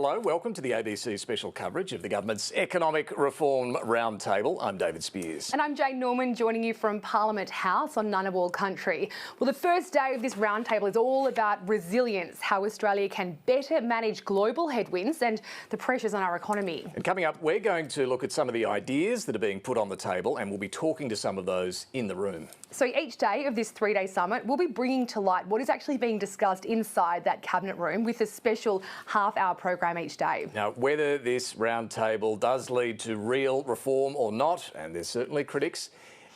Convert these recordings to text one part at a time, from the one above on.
Hello, welcome to the ABC special coverage of the government's Economic Reform Roundtable. I'm David Speers. And I'm Jane Norman, joining you from Parliament House on Ngunnawal country. Well, the first day of this roundtable is all about resilience, how Australia can better manage global headwinds and the pressures on our economy. And coming up, we're going to look at some of the ideas that are being put on the table, and we'll be talking to some of those in the room. So each day of this three-day summit, we'll be bringing to light what is actually being discussed inside that cabinet room with a special half-hour program each day. Now, whether this roundtable does lead to real reform or not, and there's certainly critics,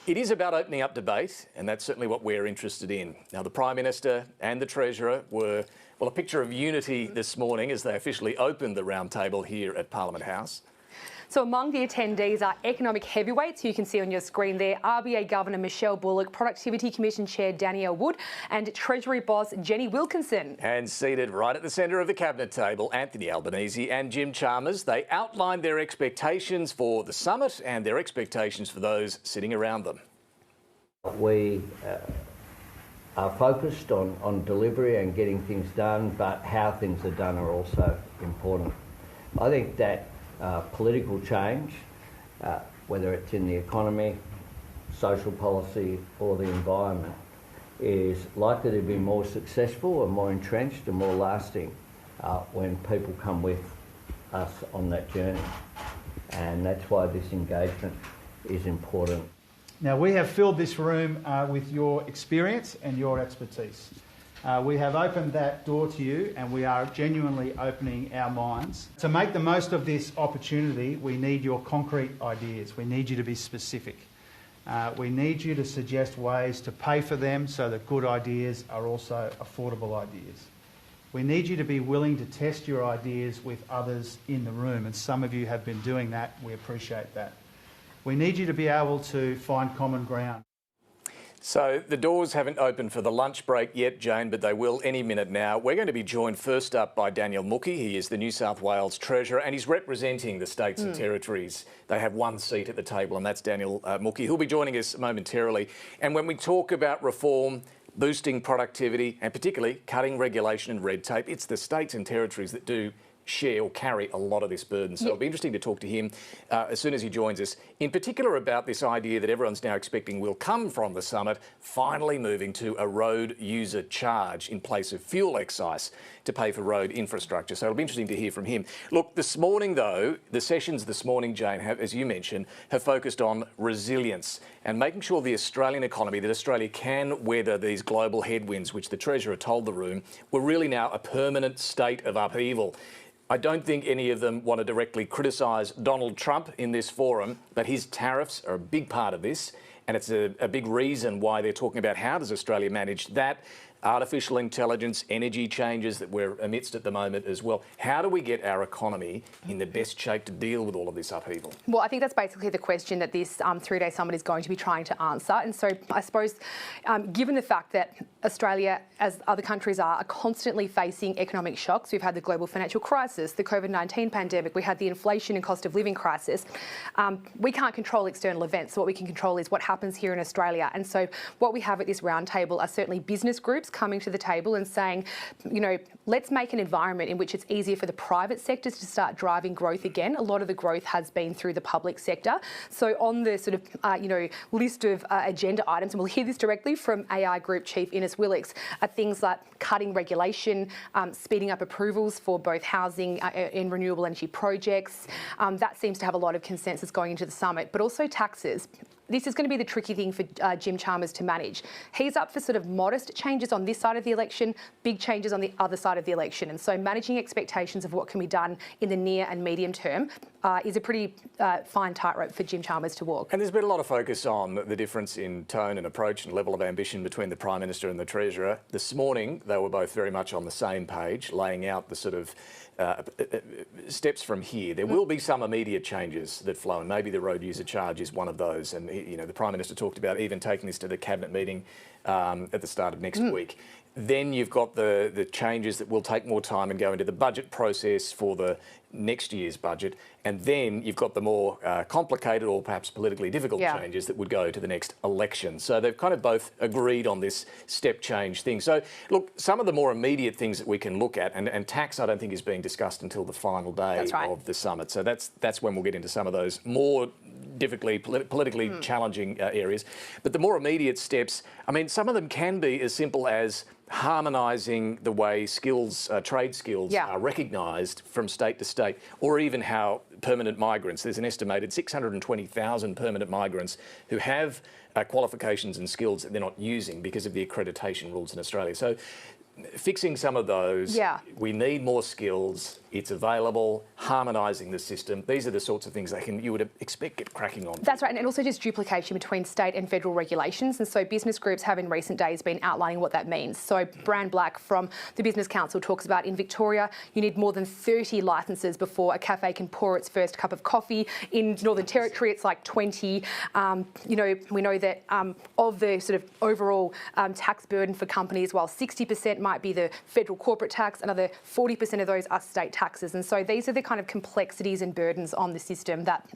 it is about opening up debate, and that's certainly what we're interested in. Now, the Prime Minister and the Treasurer were, well, a picture of unity this morning as they officially opened the roundtable here at Parliament House. So among the attendees are economic heavyweights, who you can see on your screen there, RBA Governor Michelle Bullock, Productivity Commission Chair Danielle Wood and Treasury Boss Jenny Wilkinson. And seated right at the centre of the cabinet table, Anthony Albanese and Jim Chalmers. They outlined their expectations for the summit and their expectations for those sitting around them. We are focused on delivery and getting things done, but how things are done are also important. I think that political change, whether it's in the economy, social policy or the environment, is likely to be more successful and more entrenched and more lasting when people come with us on that journey. And that's why this engagement is important. Now, we have filled this room with your experience and your expertise. We have opened that door to you, and we are genuinely opening our minds. To make the most of this opportunity, we need your concrete ideas. We need you to be specific. We need you to suggest ways to pay for them so that good ideas are also affordable ideas. We need you to be willing to test your ideas with others in the room, and some of you have been doing that. We appreciate that. We need you to be able to find common ground. So the doors haven't opened for the lunch break yet, Jane, but they will any minute now. We're going to be joined first up by Daniel Mookhey. He is the New South Wales Treasurer and he's representing the states and territories. They have one seat at the table, and that's Daniel Mookhey. He'll be joining us momentarily. And when we talk about reform, boosting productivity and particularly cutting regulation and red tape, it's the states and territories that do share or carry a lot of this burden. So it'll be interesting to talk to him as soon as he joins us, in particular about this idea that everyone's now expecting will come from the summit, finally moving to a road user charge in place of fuel excise to pay for road infrastructure. So it'll be interesting to hear from him. Look, this morning though, the sessions this morning, Jane, have, as you mentioned, have focused on resilience and making sure the Australian economy, that Australia can weather these global headwinds, which the Treasurer told the room were really now a permanent state of upheaval. I don't think any of them want to directly criticise Donald Trump in this forum, but his tariffs are a big part of this, and it's a big reason why they're talking about how does Australia manage that. Artificial intelligence, energy changes that we're amidst at the moment as well. How do we get our economy in the best shape to deal with all of this upheaval? Well, I think that's basically the question that this three-day summit is going to be trying to answer. And so I suppose, given the fact that Australia, as other countries are constantly facing economic shocks, we've had the global financial crisis, the COVID-19 pandemic, we had the inflation and cost of living crisis, we can't control external events. So what we can control is what happens here in Australia. And so what we have at this roundtable are certainly business groups coming to the table and saying, you know, let's make an environment in which it's easier for the private sectors to start driving growth again. A lot of the growth has been through the public sector. So on the sort of, list of agenda items, and we'll hear this directly from AI Group Chief Innes Willicks, are things like cutting regulation, speeding up approvals for both housing and renewable energy projects. That seems to have a lot of consensus going into the summit, but also taxes. This is going to be the tricky thing for Jim Chalmers to manage. He's up for sort of modest changes on this side of the election, big changes on the other side of the election. And so managing expectations of what can be done in the near and medium term is a pretty fine tightrope for Jim Chalmers to walk. And there's been a lot of focus on the difference in tone and approach and level of ambition between the Prime Minister and the Treasurer. This morning, they were both very much on the same page, laying out the sort of steps from here. There will be some immediate changes that flow, and maybe the road user charge is one of those. And, you know, the Prime Minister talked about even taking this to the Cabinet meeting at the start of next week. Then you've got the changes that will take more time and go into the budget process for the next year's budget. And then you've got the more complicated or perhaps politically difficult changes that would go to the next election. So they've kind of both agreed on this step change thing. So look, some of the more immediate things that we can look at, and tax I don't think is being discussed until the final day of the summit. So that's when we'll get into some of those more politically challenging areas. But the more immediate steps, I mean, some of them can be as simple as harmonising the way trade skills are recognised from state to state, or even how permanent migrants, there's an estimated 620,000 permanent migrants who have qualifications and skills that they're not using because of the accreditation rules in Australia. So fixing some of those, we need more skills, it's available, harmonising the system. These are the sorts of things you would expect get cracking on. That's right, and also just duplication between state and federal regulations. And so business groups have in recent days been outlining what that means. So Brand Black from the Business Council talks about in Victoria, you need more than 30 licences before a cafe can pour its first cup of coffee. In Northern Territory, it's like 20. We know that of the sort of overall tax burden for companies, while 60% might be the federal corporate tax, another 40% of those are state taxes. And so these are the kind of complexities and burdens on the system that,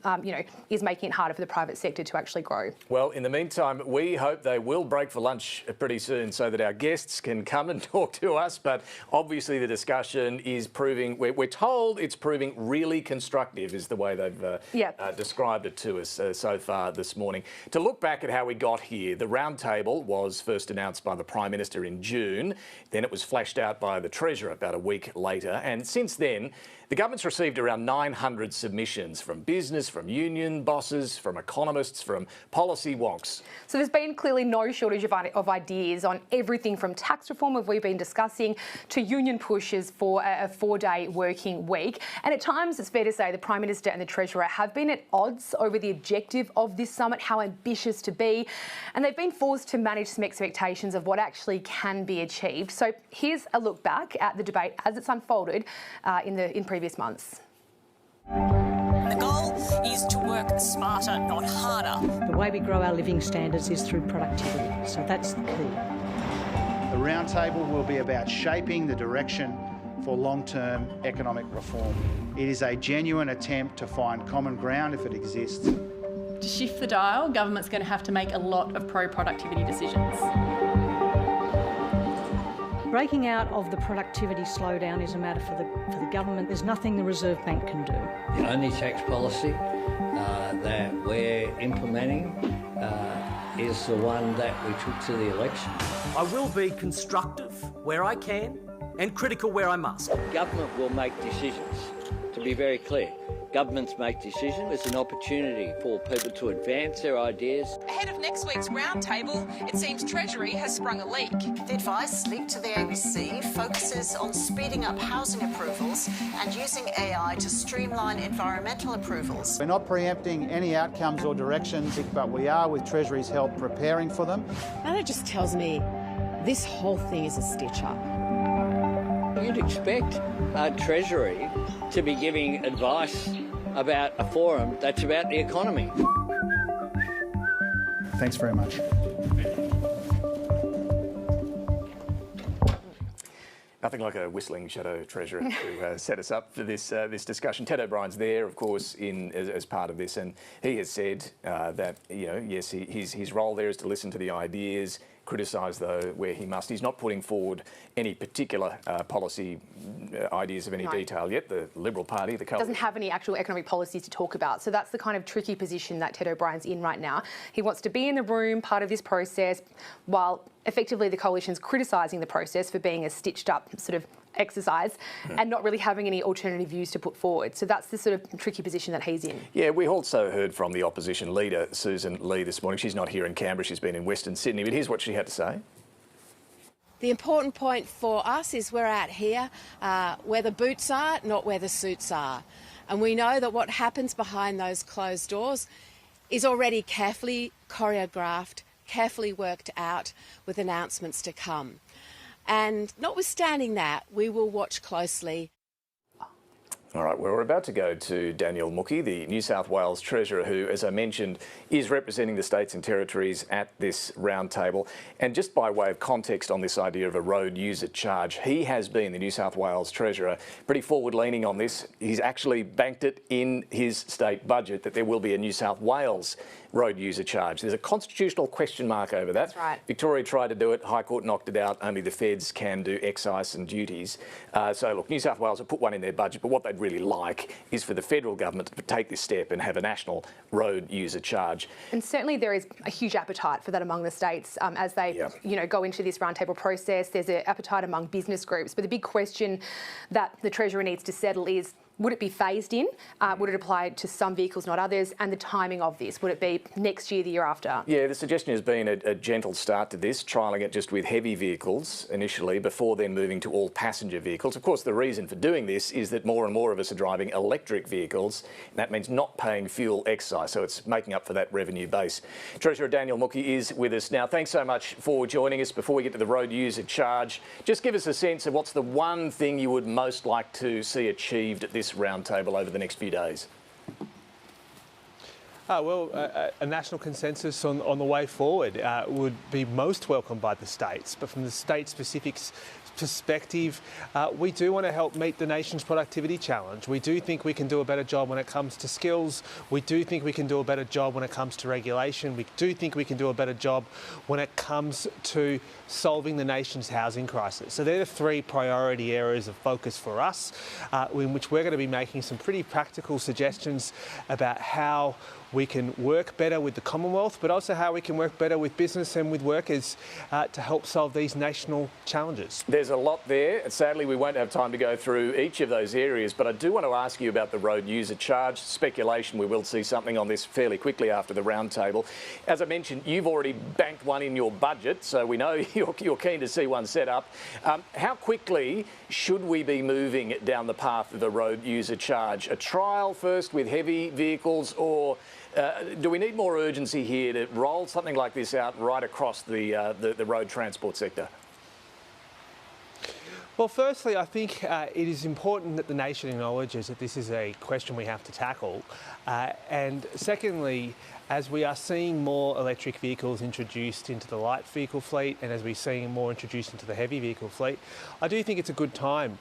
is making it harder for the private sector to actually grow. Well, in the meantime, we hope they will break for lunch pretty soon so that our guests can come and talk to us. But obviously the discussion is proving, we're told it's proving really constructive is the way they've described it to us so far this morning. To look back at how we got here, the roundtable was first announced by the Prime Minister in June. Then it was flashed out by the Treasurer about a week later. And since then, the government's received around 900 submissions from business, from union bosses, from economists, from policy wonks. So there's been clearly no shortage of ideas on everything from tax reform, as we've been discussing, to union pushes for a 4-day working week. And at times, it's fair to say the Prime Minister and the Treasurer have been at odds over the objective of this summit, how ambitious to be. And they've been forced to manage some expectations of what actually can be achieved. So here's a look back at the debate as it's unfolded in previous months. The goal is to work smarter, not harder. The way we grow our living standards is through productivity, so that's the key. The roundtable will be about shaping the direction for long-term economic reform. It is a genuine attempt to find common ground if it exists. To shift the dial, government's going to have to make a lot of pro-productivity decisions. Breaking out of the productivity slowdown is a matter for the government. There's nothing the Reserve Bank can do. The only tax policy that we're implementing is the one that we took to the election. I will be constructive where I can and critical where I must. Government will make decisions, to be very clear. Governments make decisions. It's an opportunity for people to advance their ideas. Ahead of next week's roundtable, it seems Treasury has sprung a leak. The advice leaked to the ABC focuses on speeding up housing approvals and using AI to streamline environmental approvals. We're not preempting any outcomes or directions, but we are, with Treasury's help, preparing for them. And it just tells me this whole thing is a stitch-up. You'd expect Treasury to be giving advice about a forum that's about the economy. Thanks very much. Nothing like a whistling shadow treasurer to set us up for this discussion. Ted O'Brien's there, of course, as part of this, and he has said that yes, his role there is to listen to the ideas, criticise though where he must. He's not putting forward any particular policy ideas of any detail yet. The Liberal Party, the coalition, doesn't have any actual economic policies to talk about. So that's the kind of tricky position that Ted O'Brien's in right now. He wants to be in the room, part of this process, while effectively the coalition's criticising the process for being a stitched up sort of exercise and not really having any alternative views to put forward. So that's the sort of tricky position that he's in. Yeah, we also heard from the opposition leader, Susan Lee, this morning. She's not here in Canberra, she's been in Western Sydney, but here's what she had to say. The important point for us is we're out here where the boots are, not where the suits are. And we know that what happens behind those closed doors is already carefully choreographed, carefully worked out with announcements to come. And notwithstanding that, we will watch closely. All right, well, we're about to go to Daniel Muckie, the New South Wales Treasurer, who, as I mentioned, is representing the states and territories at this roundtable. And just by way of context on this idea of a road user charge, he has been, the New South Wales Treasurer, pretty forward-leaning on this. He's actually banked it in his state budget that there will be a New South Wales road user charge. There's a constitutional question mark over that. That's right. Victoria tried to do it, High Court knocked it out, only the feds can do excise and duties. So look, New South Wales have put one in their budget, but what they'd really like is for the federal government to take this step and have a national road user charge. And certainly there is a huge appetite for that among the states as they go into this roundtable process. There's an appetite among business groups, but the big question that the Treasurer needs to settle is, would it be phased in? Would it apply to some vehicles, not others? And the timing of this, would it be next year, the year after? Yeah, the suggestion has been a gentle start to this, trialling it just with heavy vehicles initially, before then moving to all passenger vehicles. Of course, the reason for doing this is that more and more of us are driving electric vehicles, and that means not paying fuel excise, so it's making up for that revenue base. Treasurer Daniel Muckie is with us now. Thanks so much for joining us. Before we get to the road user charge, just give us a sense of what's the one thing you would most like to see achieved at this roundtable over the next few days. A national consensus on the way forward would be most welcomed by the states, but from the state-specific perspective, we do want to help meet the nation's productivity challenge. We do think we can do a better job when it comes to skills. We do think we can do a better job when it comes to regulation. We do think we can do a better job when it comes to solving the nation's housing crisis. So they're the three priority areas of focus for us, in which we're going to be making some pretty practical suggestions about how we can work better with the Commonwealth, but also how we can work better with business and with workers to help solve these national challenges. There's a lot there. Sadly, we won't have time to go through each of those areas, but I do want to ask you about the road user charge. Speculation, we will see something on this fairly quickly after the roundtable. As I mentioned, you've already banked one in your budget, so we know you're keen to see one set up. How quickly should we be moving down the path of the road user charge? A trial first with heavy vehicles, or do we need more urgency here to roll something like this out right across the road transport sector? Well, firstly, I think it is important that the nation acknowledges that this is a question we have to tackle. And secondly, as we are seeing more electric vehicles introduced into the light vehicle fleet, and as we're seeing more introduced into the heavy vehicle fleet, I do think it's a good time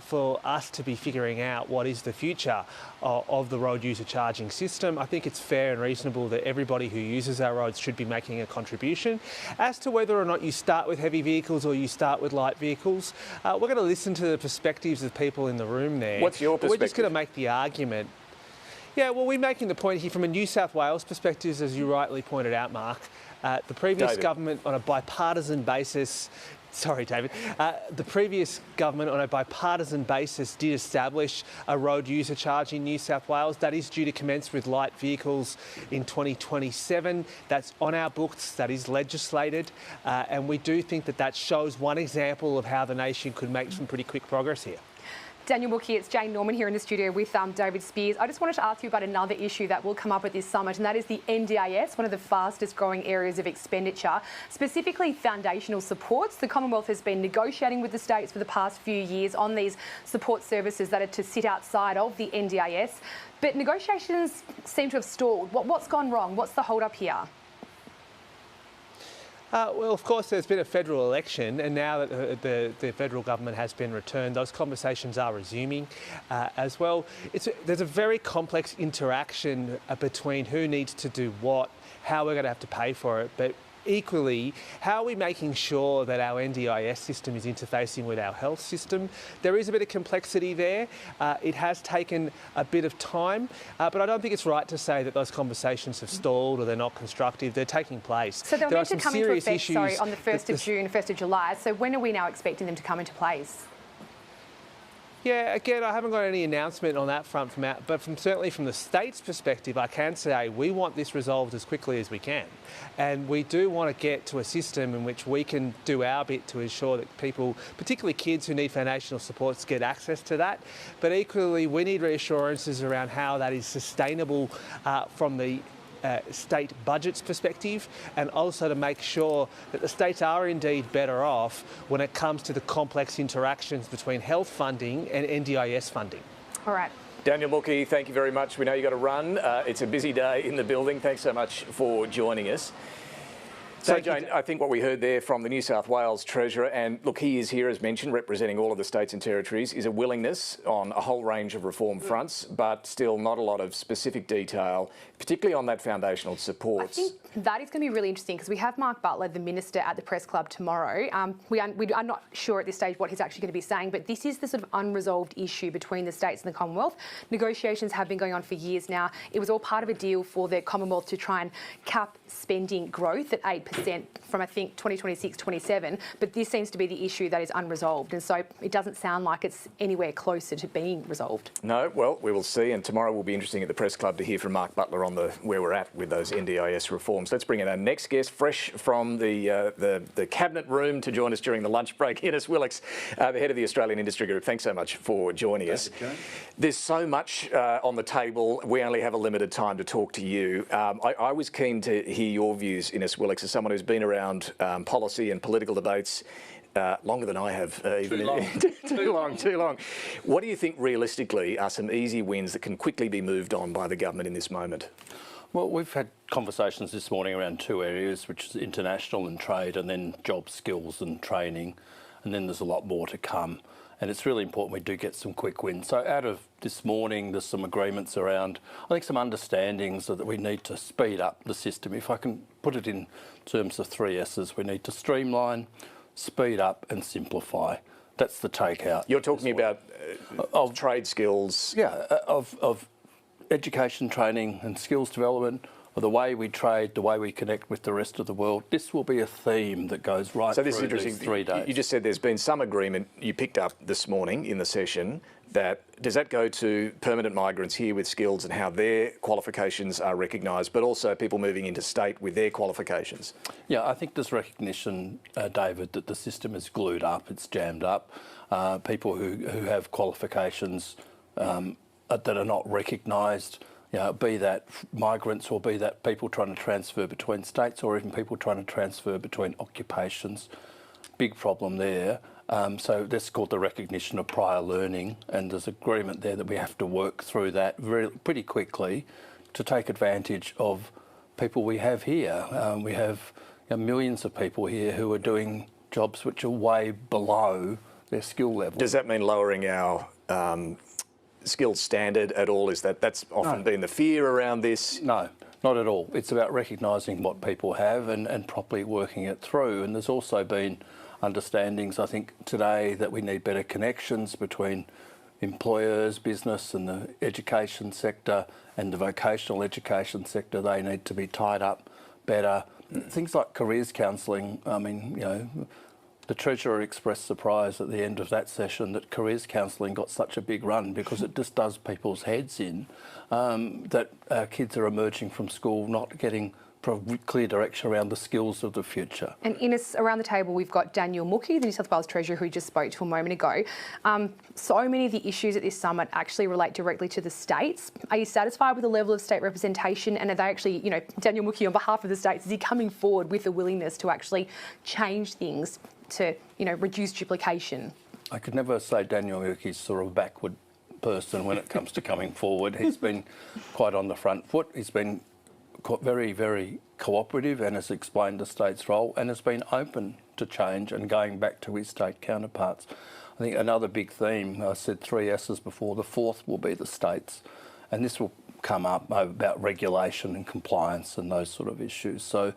for us to be figuring out what is the future of the road user charging system. I think it's fair and reasonable that everybody who uses our roads should be making a contribution. As to whether or not you start with heavy vehicles or you start with light vehicles, we're going to listen to the perspectives of people in the room there. What's your perspective? We're just going to make the argument. Yeah, well, we're making the point here from a New South Wales perspective, as you rightly pointed out, Mark. The previous government on a bipartisan basis, the previous government on a bipartisan basis did establish a road user charge in New South Wales. That is due to commence with light vehicles in 2027. That's on our books, that is legislated, and we do think that that shows one example of how the nation could make some pretty quick progress here. Daniel Muckie, it's Jane Norman here in the studio with David Speers. I just wanted to ask you about another issue that will come up at this summit, and that is the NDIS, one of the fastest growing areas of expenditure, specifically foundational supports. The Commonwealth has been negotiating with the states for the past few years on these support services that are to sit outside of the NDIS, but negotiations seem to have stalled. What's gone wrong? What's the hold up here? Well, of course, there's been a federal election, and now that the federal government has been returned, those conversations are resuming as well. There's a very complex interaction between who needs to do what, how we're going to have to pay for it, but equally, how are we making sure that our NDIS system is interfacing with our health system? There is a bit of complexity there. It has taken a bit of time, but I don't think it's right to say that those conversations have stalled or they're not constructive. They're taking place. So they're meant to come into effect, on the 1st of June, 1st of July. So when are we now expecting them to come into place? Yeah, again, I haven't got any announcement on that front but certainly from the state's perspective, I can say we want this resolved as quickly as we can. And we do want to get to a system in which we can do our bit to ensure that people, particularly kids who need foundational supports, get access to that. But equally, we need reassurances around how that is sustainable from the state budget's perspective, and also to make sure that the states are indeed better off when it comes to the complex interactions between health funding and NDIS funding. All right. Daniel Mookie, thank you very much. We know you've got to run. It's a busy day in the building. Thanks so much for joining us. So, Jane, I think what we heard there from the New South Wales Treasurer, and look, he is here, as mentioned, representing all of the states and territories, is a willingness on a whole range of reform fronts, but still not a lot of specific detail, particularly on that foundational support. I think that is going to be really interesting because we have Mark Butler, the Minister, at the Press Club tomorrow. We are not sure at this stage what he's actually going to be saying, but this is the sort of unresolved issue between the states and the Commonwealth. Negotiations have been going on for years now. It was all part of a deal for the Commonwealth to try and cap spending growth at 8% from, I think, 2026-27, but this seems to be the issue that is unresolved, and so it doesn't sound like it's anywhere closer to being resolved. No, well, we will see, and tomorrow will be interesting at the Press Club to hear from Mark Butler on where we're at with those NDIS reforms. Let's bring in our next guest, fresh from the Cabinet room to join us during the lunch break, Ines Willicks, the head of the Australian Industry Group. Thanks so much for joining us. There's so much on the table. We only have a limited time to talk to you. I was keen to hear your views, Ines Willicks, as someone who's been around policy and political debates longer than I have. Too long. What do you think realistically are some easy wins that can quickly be moved on by the government in this moment? Well, we've had conversations this morning around two areas, which is international and trade, and then job skills and training, and then there's a lot more to come. And it's really important we do get some quick wins. So out of this morning, there's some agreements around, I think some understandings that we need to speed up the system. If I can put it in terms of 3 S's, we need to streamline, speed up and simplify. That's the takeout. You're talking about of trade skills? Yeah, of education, training and skills development, or the way we trade, the way we connect with the rest of the world. This will be a theme that goes right through these 3 days. You just said there's been some agreement you picked up this morning in the session. Does that go to permanent migrants here with skills and how their qualifications are recognised, but also people moving into state with their qualifications? Yeah, I think there's recognition, David, that the system is glued up, it's jammed up. People who have qualifications that are not recognised, be that migrants or be that people trying to transfer between states or even people trying to transfer between occupations. Big problem there. So that's called the recognition of prior learning, and there's agreement there that we have to work through that pretty quickly to take advantage of people we have here. We have millions of people here who are doing jobs which are way below their skill level. Does that mean lowering our skills standard at all? That's often been the fear around this? No, not at all. It's about recognising what people have and properly working it through. And there's also been understandings, I think, today that we need better connections between employers, business and the education sector and the vocational education sector. They need to be tied up better. Things like careers counselling, the Treasurer expressed surprise at the end of that session that careers counselling got such a big run because it just does people's heads in, that kids are emerging from school not getting clear direction around the skills of the future. And Ines, around the table we've got Daniel Mookie, the New South Wales Treasurer, who just spoke to a moment ago. So many of the issues at this summit actually relate directly to the states. Are you satisfied with the level of state representation? And are they actually, Daniel Mookie on behalf of the states, is he coming forward with a willingness to actually change things to, reduce duplication? I could never say Daniel Mookie's sort of a backward person when it comes to coming forward. He's been quite on the front foot. He's been very, very cooperative and has explained the state's role and has been open to change and going back to his state counterparts. I think another big theme, I said 3 S's before, the fourth will be the states, and this will come up about regulation and compliance and those sort of issues. So,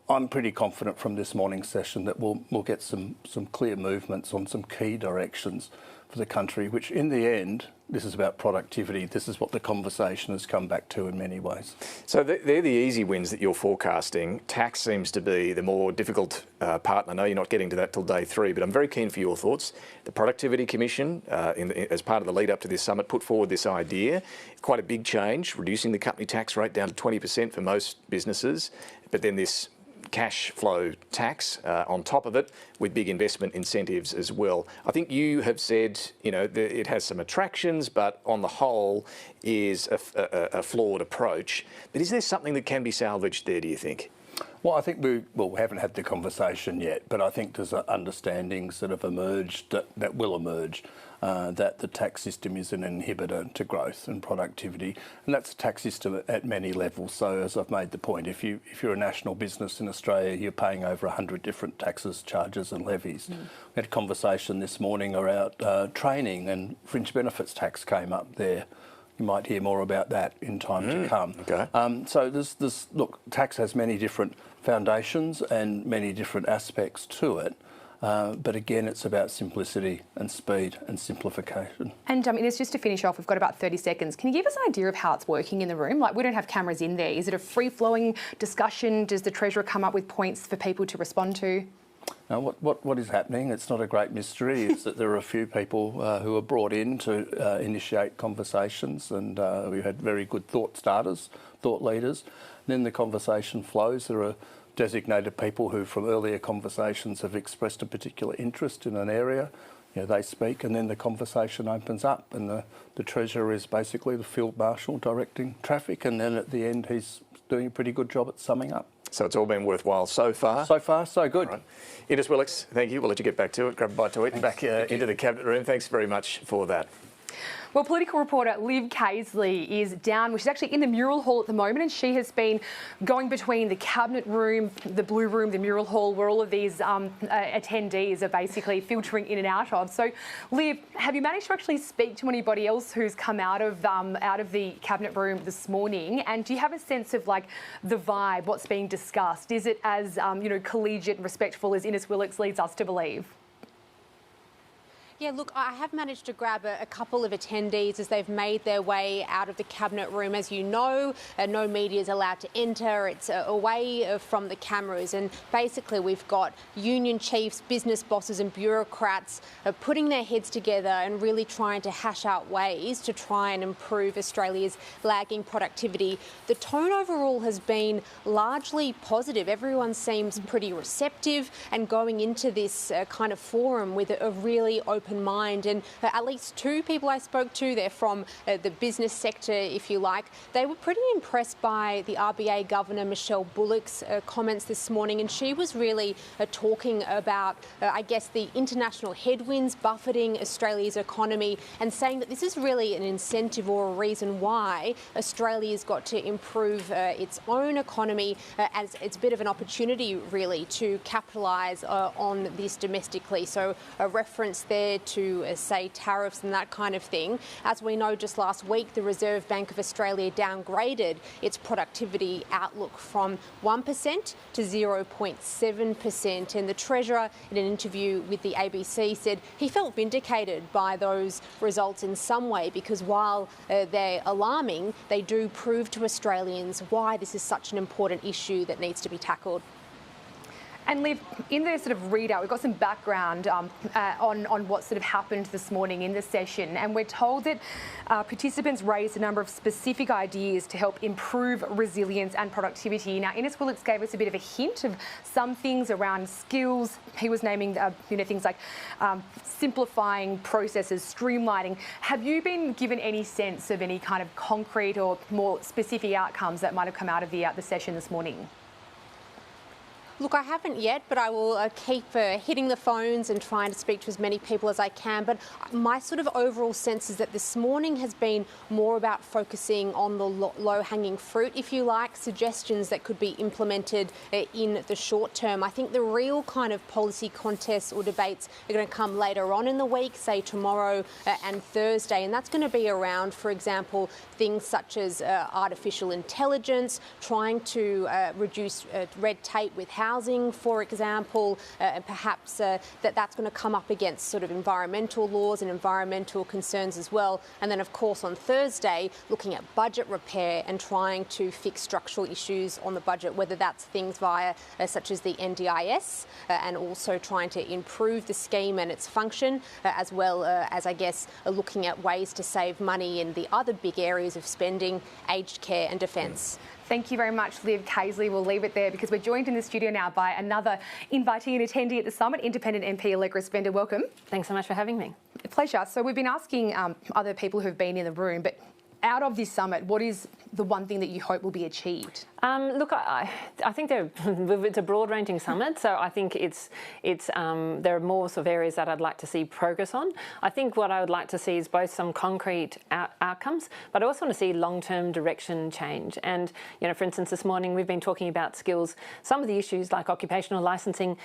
I'm pretty confident from this morning's session that we'll get some clear movements on some key directions for the country, which in the end, this is about productivity. This is what the conversation has come back to in many ways. So they're the easy wins that you're forecasting. Tax seems to be the more difficult part. I know you're not getting to that till day 3, but I'm very keen for your thoughts. The Productivity Commission, as part of the lead up to this summit, put forward this idea. Quite a big change, reducing the company tax rate down to 20% for most businesses, but then this cash flow tax on top of it with big investment incentives as well. I think you have said, it has some attractions, but on the whole is a flawed approach. But is there something that can be salvaged there, do you think? Well, I think we haven't had the conversation yet, but I think there's understandings that have emerged, that will emerge, that the tax system is an inhibitor to growth and productivity, and that's a tax system at many levels. So, as I've made the point, if you're a national business in Australia, you're paying over 100 different taxes, charges and levies. We had a conversation this morning around training, and fringe benefits tax came up there. You might hear more about that in time to come. Okay. So look, tax has many different foundations and many different aspects to it. But again, it's about simplicity and speed and simplification. And Ines, just to finish off, we've got about 30 seconds. Can you give us an idea of how it's working in the room? Like, we don't have cameras in there. Is it a free-flowing discussion? Does the Treasurer come up with points for people to respond to? Now, what is happening, it's not a great mystery, is that there are a few people who are brought in to initiate conversations, and we've had very good thought starters, thought leaders. And then the conversation flows. There are designated people who, from earlier conversations, have expressed a particular interest in an area. You know, they speak, and then the conversation opens up, and the Treasurer is basically the Field Marshal directing traffic, and then at the end he's doing a pretty good job at summing up. So it's all been worthwhile so far? So far, so good. Right. Ines Willicks, thank you. We'll let you get back to it. Grab a bite to eat and back into the Cabinet room. Thanks very much for that. Well, political reporter Liv Caisley is down. She's actually in the Mural Hall at the moment, and she has been going between the Cabinet room, the Blue Room, the Mural Hall, where all of these attendees are basically filtering in and out of. So, Liv, have you managed to actually speak to anybody else who's come out of the Cabinet room this morning? And do you have a sense of like the vibe, what's being discussed? Is it as collegiate and respectful as Ines Willicks leads us to believe? Yeah, look, I have managed to grab a couple of attendees as they've made their way out of the Cabinet room. As you know, no media is allowed to enter. It's away from the cameras. And basically, we've got union chiefs, business bosses and bureaucrats putting their heads together and really trying to hash out ways to try and improve Australia's lagging productivity. The tone overall has been largely positive. Everyone seems pretty receptive and going into this kind of forum with a really open mind, and at least two people I spoke to, they're from the business sector, if you like, they were pretty impressed by the RBA Governor Michelle Bullock's comments this morning, and she was really talking about, I guess, the international headwinds buffeting Australia's economy, and saying that this is really an incentive or a reason why Australia's got to improve its own economy, as it's a bit of an opportunity really to capitalise on this domestically. So a reference there to say tariffs and that kind of thing. As we know, just last week the Reserve Bank of Australia downgraded its productivity outlook from 1% to 0.7%, and the Treasurer in an interview with the ABC said he felt vindicated by those results in some way, because while they're alarming, they do prove to Australians why this is such an important issue that needs to be tackled. And Liv, in the sort of readout, we've got some background on what sort of happened this morning in the session, and we're told that participants raised a number of specific ideas to help improve resilience and productivity. Now, Ines Willicks gave us a bit of a hint of some things around skills. He was naming things like simplifying processes, streamlining. Have you been given any sense of any kind of concrete or more specific outcomes that might have come out of the session this morning? Look, I haven't yet, but I will keep hitting the phones and trying to speak to as many people as I can. But my sort of overall sense is that this morning has been more about focusing on the low-hanging fruit, if you like, suggestions that could be implemented in the short term. I think the real kind of policy contests or debates are going to come later on in the week, say tomorrow and Thursday, and that's going to be around, for example, things such as artificial intelligence, trying to reduce red tape with housing, for example, and perhaps that's going to come up against sort of environmental laws and environmental concerns as well. And then, of course, on Thursday, looking at budget repair and trying to fix structural issues on the budget, whether that's things via such as the NDIS and also trying to improve the scheme and its function, as well as, I guess, looking at ways to save money in the other big areas of spending, aged care and defence. Thank you very much, Liv Caisley. We'll leave it there because we're joined in the studio now by another invitee and attendee at the summit, Independent MP Allegra Spender. Welcome. Thanks so much for having me. A pleasure. So we've been asking other people who've been in the room, but out of this summit, what is the one thing that you hope will be achieved? Look, I think it's a broad-ranging summit, so I think there are more sort of areas that I'd like to see progress on. I think what I would like to see is both some concrete outcomes, but I also want to see long-term direction change. And for instance, this morning we've been talking about skills. Some of the issues like occupational licensing,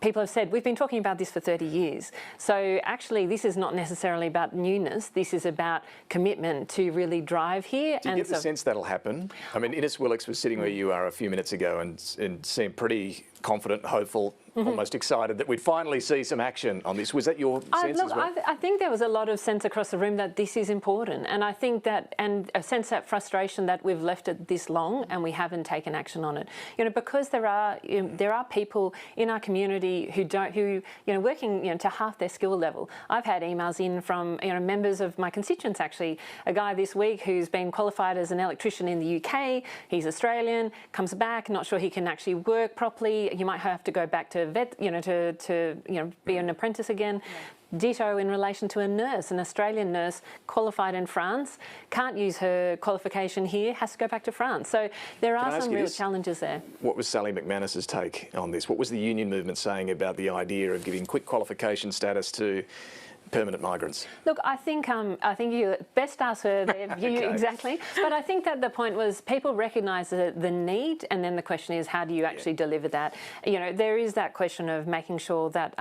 people have said we've been talking about this for 30 years. So actually, this is not necessarily about newness. This is about commitment to really drive here. Do you get the sense that'll happen? I mean, Ines Willicks was sitting where you are a few minutes ago and seemed pretty confident, hopeful, almost excited that we'd finally see some action on this. Was that your sense as well? I think there was a lot of sense across the room that this is important, and I think that, and a sense that frustration that we've left it this long and we haven't taken action on it. Because there are people in our community who working to half their skill level. I've had emails in from members of my constituents, actually. A guy this week who's been qualified as an electrician in the UK. He's Australian, comes back, not sure he can actually work properly. You might have to go back to vet, to be an apprentice again. Yeah. Ditto in relation to a nurse, an Australian nurse qualified in France, can't use her qualification here, has to go back to France. So there are some real challenges there. What was Sally McManus's take on this? What was the union movement saying about the idea of giving quick qualification status to permanent migrants? Look, I think you best ask her their view exactly. But I think that the point was people recognise the need, and then the question is how do you actually deliver that? There is that question of making sure that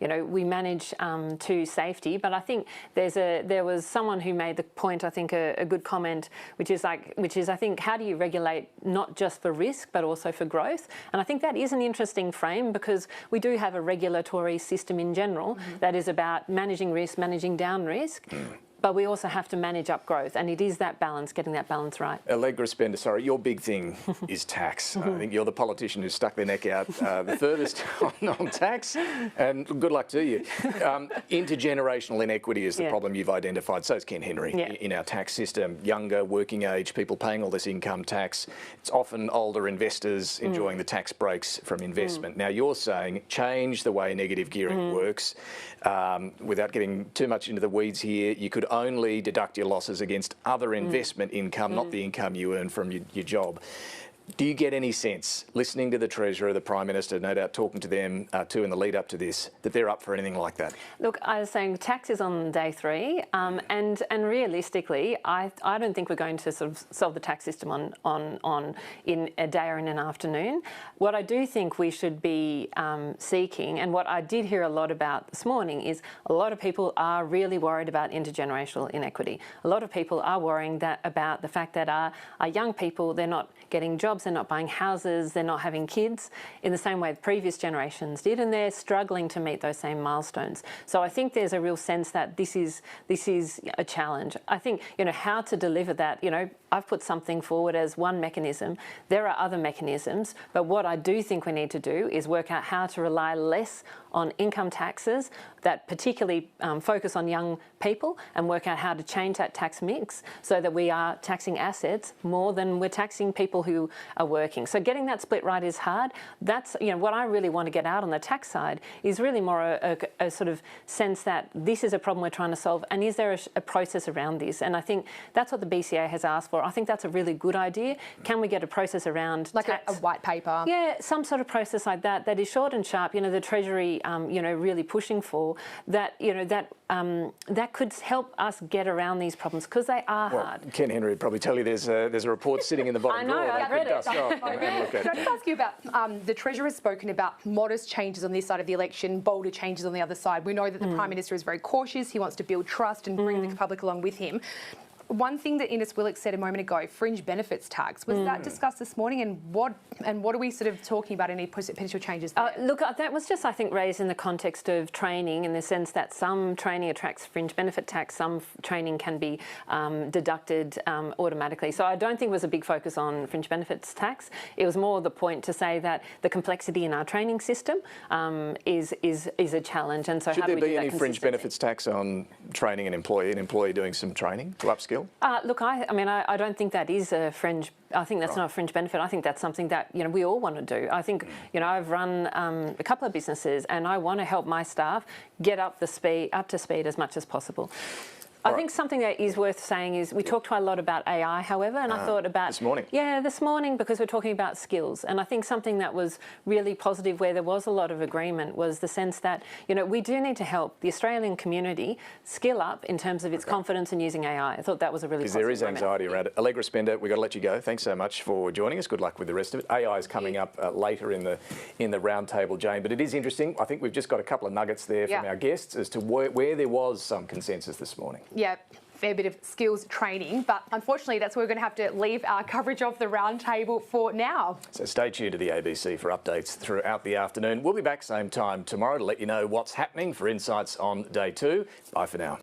we manage to safety. But I think there was someone who made the point. I think a good comment, which is I think how do you regulate not just for risk but also for growth? And I think that is an interesting frame because we do have a regulatory system in general that is about managing risk, managing down risk, but we also have to manage up growth, and it is that balance, getting that balance right. Allegra Spender, sorry, your big thing is tax. I think you're the politician who stuck their neck out the furthest on tax, and good luck to you. Intergenerational inequity is the problem you've identified. So is Ken Henry in our tax system. Younger, working age people paying all this income tax. It's often older investors enjoying the tax breaks from investment. Now you're saying change the way negative gearing works. Without getting too much into the weeds here, you could only deduct your losses against other investment income, not the income you earn from your job. Do you get any sense, listening to the Treasurer, the Prime Minister, no doubt talking to them too in the lead up to this, that they're up for anything like that? Look, I was saying tax is on day 3, and realistically, I don't think we're going to sort of solve the tax system in a day or in an afternoon. What I do think we should be seeking, and what I did hear a lot about this morning, is a lot of people are really worried about intergenerational inequity. A lot of people are worrying about the fact that our young people, they're not getting jobs, they're not buying houses, they're not having kids in the same way the previous generations did, and they're struggling to meet those same milestones. So I think there's a real sense that this is a challenge. I think, how to deliver that, I've put something forward as one mechanism. There are other mechanisms, but what I do think we need to do is work out how to rely less on income taxes that particularly focus on young people, and work out how to change that tax mix so that we are taxing assets more than we're taxing people who are working. So getting that split right is hard. That's what I really want to get out on the tax side is really more a sort of sense that this is a problem we're trying to solve, and is there a process around this? And I think that's what the BCA has asked for. I think that's a really good idea. Can we get a process around like tax? a white paper? Yeah, some sort of process like that is short and sharp. The Treasury, really pushing for that. That could help us get around these problems because they are hard. Ken Henry would probably tell you there's a report sitting in the bottom drawer. I've read it. Can I just ask you about the Treasurer has spoken about modest changes on this side of the election, bolder changes on the other side. We know that the Prime Minister is very cautious. He wants to build trust and bring the public along with him. One thing that Ines Willicks said a moment ago, fringe benefits tax, was that discussed this morning, and what are we sort of talking about, any potential changes there? Look, that was just, I think, raised in the context of training, in the sense that some training attracts fringe benefit tax, some training can be deducted automatically. So I don't think it was a big focus on fringe benefits tax. It was more the point to say that the complexity in our training system is a challenge, and so should how do we do that there be any fringe benefits tax on training an employee doing some training to upskill? Look, I don't think that is a fringe. I think that's not a fringe benefit. I think that's something that we all want to do. I think I've run a couple of businesses, and I want to help my staff get up to speed as much as possible. I think something that is worth saying is we talked quite a lot about AI, however, and I thought about... This morning. Yeah, this morning, because we're talking about skills. And I think something that was really positive, where there was a lot of agreement, was the sense that, you know, we do need to help the Australian community skill up in terms of its confidence in using AI. I thought that was a really positive Because there is anxiety around it. Allegra Spender, we've got to let you go. Thanks so much for joining us. Good luck with the rest of it. AI is coming up later in the roundtable, Jane, but it is interesting. I think we've just got a couple of nuggets there from our guests as to where there was some consensus this morning. Yeah, fair bit of skills training, but unfortunately that's where we're going to have to leave our coverage of the roundtable for now. So stay tuned to the ABC for updates throughout the afternoon. We'll be back same time tomorrow to let you know what's happening for insights on day 2. Bye for now.